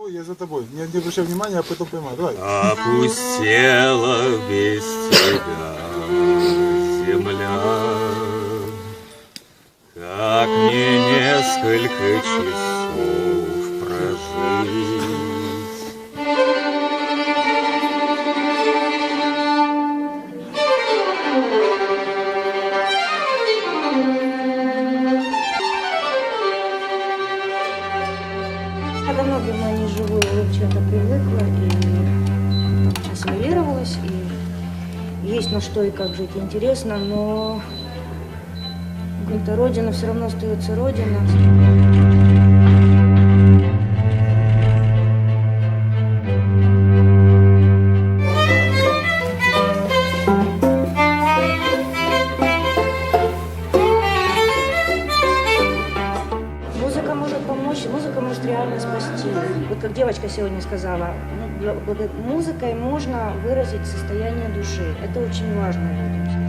Ой, я за тобой. Не обращай внимания, а потом поймай. Давай. Опустела без тебя земля. Как мне несколько часов прожить? Я давно дома не живу, и что-то привыкла и ассимилировалась, и есть на что и как жить интересно, но как-то родина все равно остается родина. Музыка может помочь, музыка может реально спасти. Вот как девочка сегодня сказала, музыкой можно выразить состояние души. Это очень важно людям.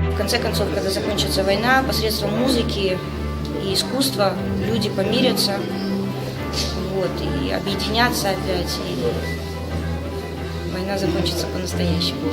В конце концов, когда закончится война, посредством музыки и искусства люди помирятся, вот, и объединятся опять, и война закончится по-настоящему.